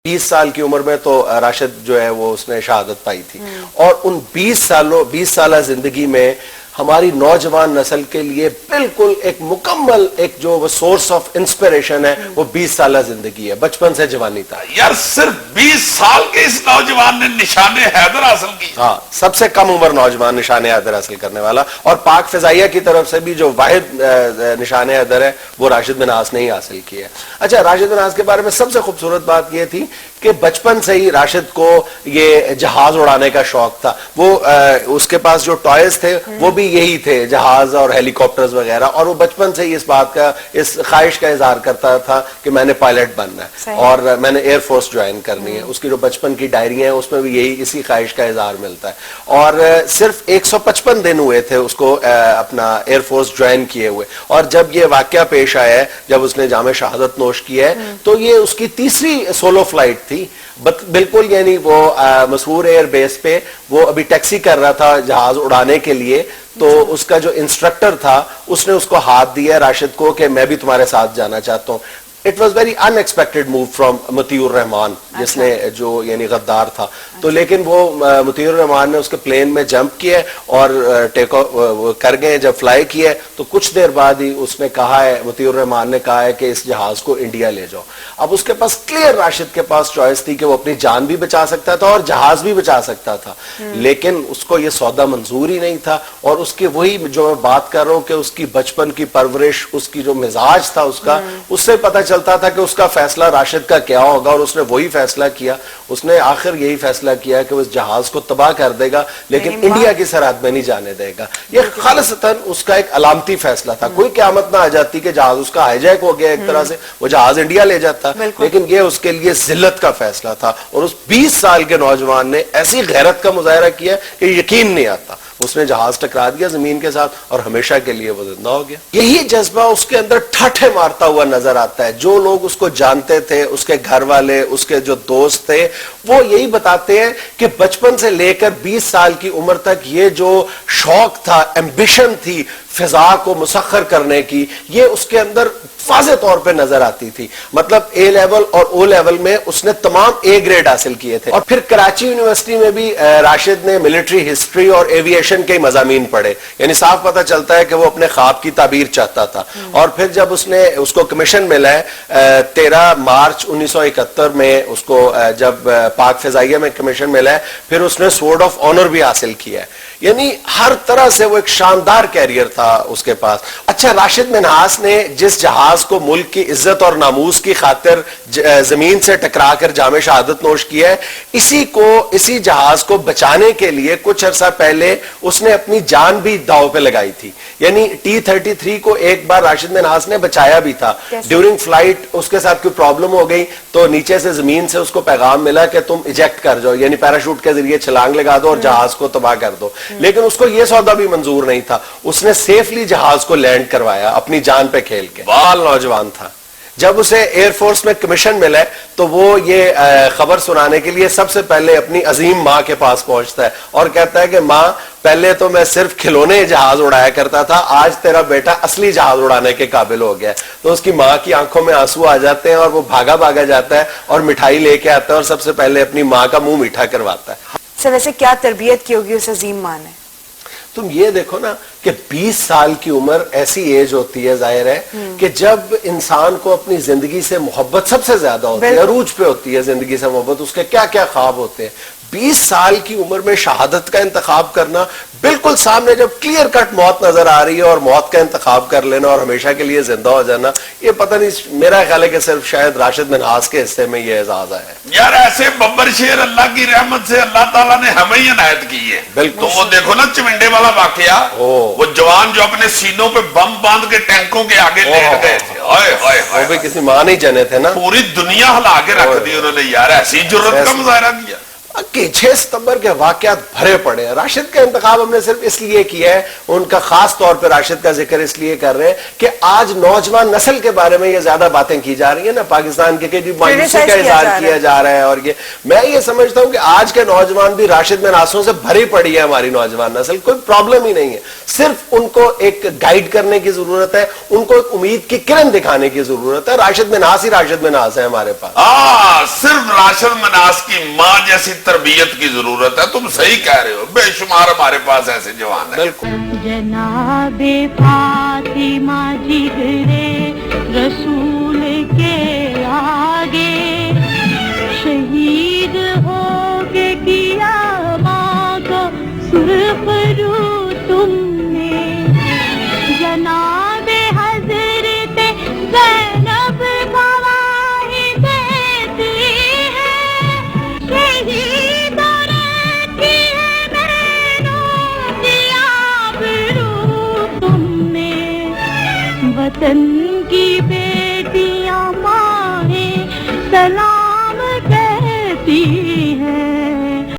20 साल की उम्र में तो राशिद जो है वो उसने शहादत पाई थी और उन 20 साल जिंदगी में हमारी नौजवान नस्ल के लिए बिल्कुल एक मुकम्मल एक जो सोर्स ऑफ इंस्पिरेशन है वो 20 साल जिंदगी है, बचपन से जवानी तक। यार सिर्फ 20 साल के इस नौजवान ने निशाने हैदर हासिल की। हाँ, सबसे कम उम्र नौजवान निशाने हैदर हासिल करने वाला, और पाक फिजाइया की तरफ से भी जो वाहिद निशाने हैदर है वो राशिद बिनास ने ही हासिल किया है। अच्छा, राशिद बिनास के बारे में सबसे खूबसूरत बात यह थी कि बचपन से ही राशिद को ये जहाज उड़ाने का शौक था। वो उसके पास जो टॉयज थे वो भी यही थे, जहाज और हेलीकॉप्टर्स वगैरह, और वो बचपन से ही इस बात का, इस ख्वाहिश का इजहार करता था कि मैंने पायलट बनना है और मैंने एयरफोर्स ज्वाइन करनी है। उसकी जो बचपन की डायरी है उसमें भी यही इसी ख्वाहिश का इजहार मिलता है। और सिर्फ 155 दिन हुए थे उसको अपना एयरफोर्स ज्वाइन किए हुए, और जब ये वाकया पेश आया है, जब उसने जामे शहादत नोश की है, तो ये उसकी तीसरी सोलो फ्लाइट थी बिल्कुल। यानी वो मशहूर एयर बेस पे वो अभी टैक्सी कर रहा था जहाज उड़ाने के लिए, तो उसका जो इंस्ट्रक्टर था उसने उसको हाथ दिया राशिद को कि मैं भी तुम्हारे साथ जाना चाहता हूँ। It was very unexpected move from Motiur Rahman, जिसने जो यानी गद्दार था। तो लेकिन वो मतीउर रहमान ने उसके प्लेन में जंप किया और टेक ऑफ कर गए। जब फ्लाई किया तो कुछ देर बाद ही उसने कहा है, मतीउर रहमान ने कहा है कि इस जहाज को इंडिया ले जाओ। अब उसके पास क्लियर राशिद के पास चॉइस थी कि वो अपनी जान भी बचा सकता था और जहाज भी बचा सकता था, लेकिन उसको ये सौदा मंजूर ही नहीं था। और उसकी वही जो मैं बात कर रहा हूँ कि उसकी बचपन की परवरिश, उसकी जो मिजाज था उसका, उससे पता चलता था कि उसका फैसला राशिद का क्या होगा, और उसने वही फैसला किया। उसने आखिर यही फैसला किया कि वो इस जहाज को तबाह कर देगा लेकिन इंडिया की सरहद में नहीं जाने देगा। ये खालिसतन उसका एक अलामती फैसला था। कोई क़यामत ना आ जाती कि जहाज उसका हाईजैक हो गया एक तरह से, वो जहाज इंडिया ले जाता, लेकिन ये उसके लिए जिल्लत का फैसला था। और उस 20 साल के नौजवान ने ऐसी गैरत का मुजाहरा किया कि यकीन नहीं आता। उसने जहाज टकरा दिया जमीन के साथ और हमेशा के लिए वो जिंदा हो गया। यही जज्बा उसके अंदर ठाठे मारता हुआ नजर आता है। जो लोग उसको जानते थे, उसके घर वाले, उसके जो दोस्त थे, वो यही बताते हैं कि बचपन से लेकर 20 साल की उम्र तक ये जो शौक था, एम्बिशन थी फिजा को मुसख्खर करने की, ये उसके अंदर वाज़े तौर पे नजर आती थी। मतलब ए लेवल और ओ लेवल में उसने तमाम ए ग्रेड हासिल किए थे। और फिर कराची यूनिवर्सिटी में भी राशिद ने मिलिट्री हिस्ट्री और एविएशन के मज़ामीन पढ़े। यानी साफ पता चलता है कि वो अपने ख्वाब की ताबीर चाहता था। और फिर जब उसको कमीशन मिला है 13 मार्च 1971 में, उसको जब पाक फिजाइया में कमीशन मिला है, फिर उसने स्वॉर्ड ऑफ ऑनर भी हासिल किया है। यानी हर तरह से वो एक शानदार कैरियर था उसके पास। अच्छा, राशिद मिन्हास ने जिस जहाज को मुल्क की इज्जत और नामूस की खातिर जमीन से टकरा कर जामे शहादत नोश किया है, इसी जहाज को बचाने के लिए कुछ अरसा पहले उसने अपनी जान भी दांव पे लगाई थी। यानी T-33 को एक बार राशिद मिन्हास ने बचाया भी था। ड्यूरिंग फ्लाइट उसके साथ कोई प्रॉब्लम हो गई तो नीचे से जमीन से उसको पैगाम मिला कि तुम इजेक्ट कर जाओ, यानी पैराशूट के जरिए छलांग लगा दो और जहाज को तबाह कर दो। लेकिन उसको यह सौदा भी मंजूर नहीं था। उसने सेफली जहाज को लैंड करवाया अपनी जान पे खेल के। बाल नौजवान था। जब उसे एयरफोर्स में कमीशन मिला है तो वो ये खबर सुनाने के लिए सबसे पहले अपनी अजीम माँ के पास पहुंचता है और कहता है कि माँ, पहले तो मैं सिर्फ खिलौने जहाज उड़ाया करता था, आज तेरा बेटा असली जहाज उड़ाने के काबिल हो गया है। तो उसकी माँ की आंखों में आंसू आ जाते हैं और वो भागा भागा जाता है और मिठाई लेके आता है और सबसे पहले अपनी माँ का मुंह मीठा करवाता है। सर, वैसे क्या तरबियत की होगी उस अजीम माँ ने? तुम ये देखो ना कि 20 साल की उम्र ऐसी एज होती है, जाहिर है कि जब इंसान को अपनी जिंदगी से मोहब्बत सबसे ज्यादा होती है, अरूज पे होती है जिंदगी से मोहब्बत, उसके क्या क्या ख्वाब होते हैं। 20 साल की उम्र में शहादत का इंतखाब करना, बिल्कुल सामने जब क्लियर कट मौत नजर आ रही है और मौत का इंतखाब कर लेना और हमेशा के लिए जिंदा हो जाना, ये पता नहीं, मेरा ख्याल है कि सिर्फ शायद राशिद मिन्हास के हिस्से में ये एजाज है। यार ऐसे बब्बर शेर अल्लाह की रहमत से अल्लाह ताला ने हमें ही इनायत की है। बिल्कुल। तो वो देखो ना चिमंडे वाला वाकया, वो जवान जो अपने सीनों पे बम बांध के टैंकों के आगे लेट गए थे, वो भी किसी मां नहीं जने थे ना, पूरी दुनिया हिला के रख दी उन्होंने। यार ऐसी जुर्रत का मुजाहरा किया। کہ 6 ستمبر کے واقعات بھرے پڑے ہیں. راشد کا انتخاب ہم نے صرف اس لیے کیا ہے, ان کا خاص طور پہ راشد کا ذکر اس لیے کر رہے ہیں کہ آج نوجوان نسل کے بارے میں یہ زیادہ باتیں کی جا رہی ہیں نا, پاکستان کے کہ مایوسی کا اظہار کیا جا رہا ہے, اور یہ میں یہ سمجھتا ہوں کہ آج کے نوجوان بھی راشد بن آسوں سے بھری پڑی ہے. ہماری نوجوان نسل, کوئی پرابلم ہی نہیں ہے, صرف ان کو ایک گائیڈ کرنے کی ضرورت ہے, ان کو ایک امید کی کرن دکھانے کی ضرورت ہے. راشد بن آس ہی راشد بن آس ہے ہمارے پاس. صرف راشد بن آس کی ماں جیسی تربیت کی ضرورت ہے. تم صحیح کہہ رہے ہو, بے شمار ہمارے پاس ایسے جوان ہیں. جناب فاطمہ جگرے رسول کے آگے شہید ہو کے کیا ماں کو سرخ رو